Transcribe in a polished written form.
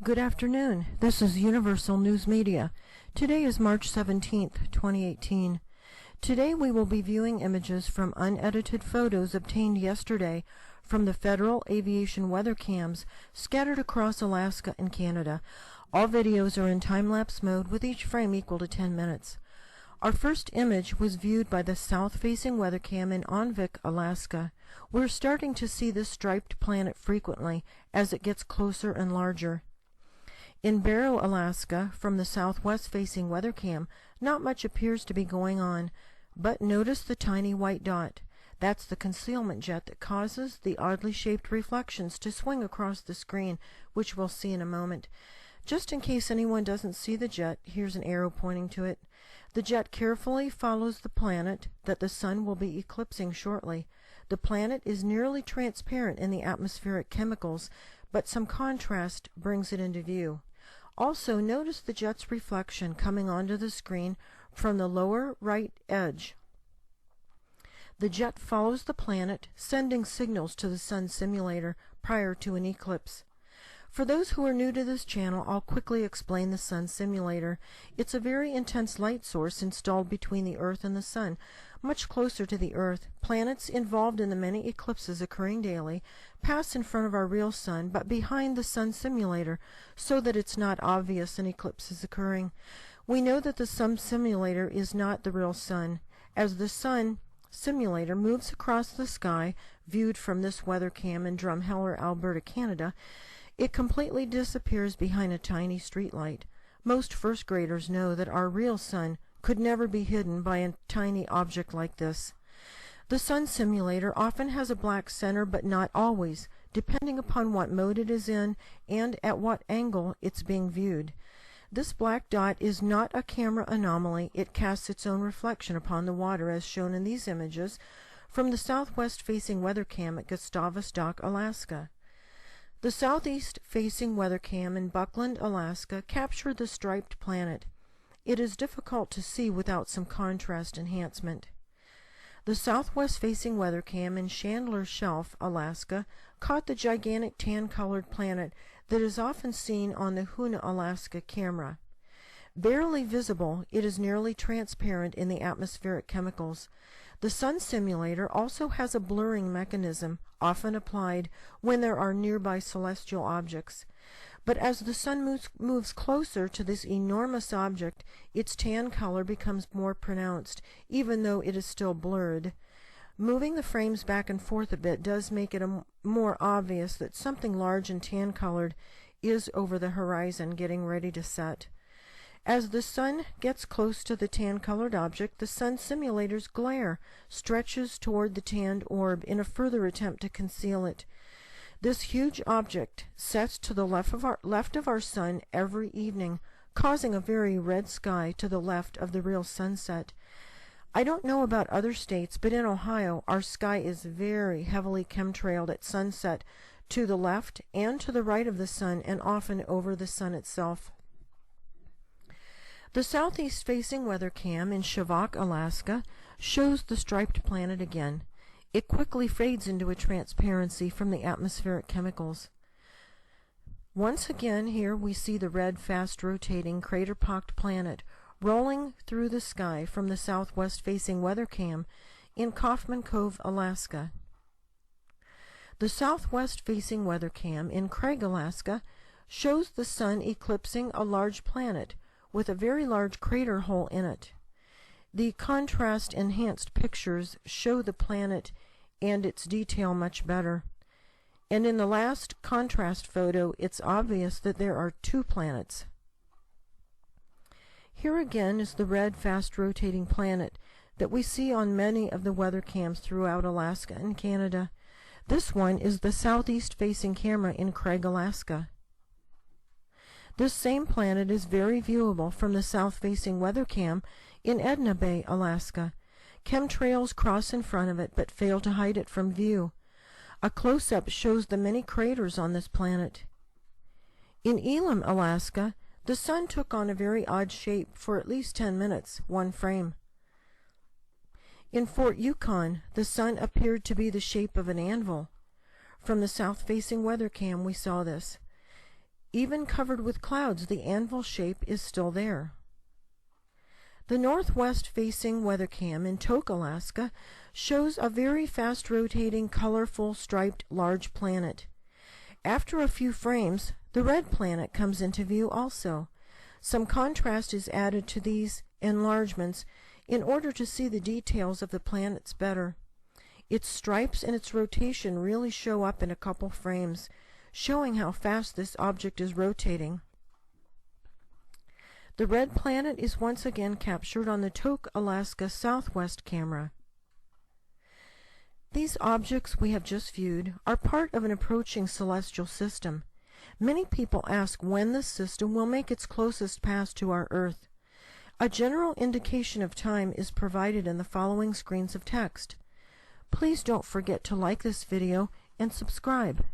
Good afternoon. This is Universal News Media. Today is March 17th, 2018. Today we will be viewing images from unedited photos obtained yesterday from the Federal Aviation weather cams scattered across Alaska and Canada. All videos are in time-lapse mode with each frame equal to 10 minutes. Our first image was viewed by the south-facing weather cam in Onvik, Alaska. We're starting to see this striped planet frequently as it gets closer and larger. In Barrow, Alaska, from the southwest-facing weather cam, not much appears to be going on, but notice the tiny white dot. That's the concealment jet that causes the oddly shaped reflections to swing across the screen, which we'll see in a moment. Just in case anyone doesn't see the jet, here's an arrow pointing to it. The jet carefully follows the planet that the sun will be eclipsing shortly. The planet is nearly transparent in the atmospheric chemicals, but some contrast brings it into view. Also, notice the jet's reflection coming onto the screen from the lower right edge. The jet follows the planet, sending signals to the sun simulator prior to an eclipse. For those who are new to this channel, I'll quickly explain the sun simulator. It's a very intense light source installed between the Earth and the sun, much closer to the Earth. Planets involved in the many eclipses occurring daily pass in front of our real sun, but behind the sun simulator, so that it's not obvious an eclipse is occurring. We know that the sun simulator is not the real sun. As the sun simulator moves across the sky, viewed from this weather cam in Drumheller, Alberta, Canada, it completely disappears behind a tiny streetlight. Most first graders know that our real sun could never be hidden by a tiny object like this. The sun simulator often has a black center, but not always, depending upon what mode it is in and at what angle it's being viewed. This black dot is not a camera anomaly. It casts its own reflection upon the water, as shown in these images from the southwest-facing weather cam at Gustavus Dock, Alaska. The southeast-facing weather cam in Buckland, Alaska, captured the striped planet. It is difficult to see without some contrast enhancement. The southwest-facing weather cam in Chandler Shelf, Alaska, caught the gigantic tan-colored planet that is often seen on the Huuummm, Alaska camera. Barely visible, it is nearly transparent in the atmospheric chemicals. The sun simulator also has a blurring mechanism, often applied when there are nearby celestial objects. But as the sun moves closer to this enormous object, its tan color becomes more pronounced, even though it is still blurred. Moving the frames back and forth a bit does make it more obvious that something large and tan-colored is over the horizon getting ready to set. As the sun gets close to the tan-colored object, the sun simulator's glare stretches toward the tanned orb in a further attempt to conceal it. This huge object sets to the left of our sun every evening, causing a very red sky to the left of the real sunset. I don't know about other states, but in Ohio, our sky is very heavily chemtrailed at sunset to the left and to the right of the sun, and often over the sun itself. The southeast-facing weather cam in Shivak, Alaska, shows the striped planet again. It quickly fades into a transparency from the atmospheric chemicals. Once again, here we see the red, fast-rotating, crater-pocked planet rolling through the sky from the southwest-facing weather cam in Kaufman Cove, Alaska. The southwest-facing weather cam in Craig, Alaska, shows the sun eclipsing a large planet with a very large crater hole in it. The contrast-enhanced pictures show the planet and its detail much better. And in the last contrast photo, it's obvious that there are two planets. Here again is the red, fast-rotating planet that we see on many of the weather cams throughout Alaska and Canada. This one is the southeast-facing camera in Craig, Alaska. This same planet is very viewable from the south-facing weather cam in Edna Bay, Alaska. Chemtrails cross in front of it but fail to hide it from view. A close-up shows the many craters on this planet. In Elam, Alaska, the sun took on a very odd shape for at least 10 minutes, one frame. In Fort Yukon, the sun appeared to be the shape of an anvil. From the south-facing weather cam, we saw this. Even covered with clouds, the anvil shape is still there. The northwest-facing weather cam in Tok, Alaska, shows a very fast-rotating, colorful, striped, large planet. After a few frames, the red planet comes into view also. Some contrast is added to these enlargements in order to see the details of the planets better. Its stripes and its rotation really show up in a couple frames, showing how fast this object is rotating. The red planet is once again captured on the Tok, Alaska southwest camera. These objects we have just viewed are part of an approaching celestial system. Many people ask when this system will make its closest pass to our Earth. A general indication of time is provided in the following screens of text. Please don't forget to like this video and subscribe.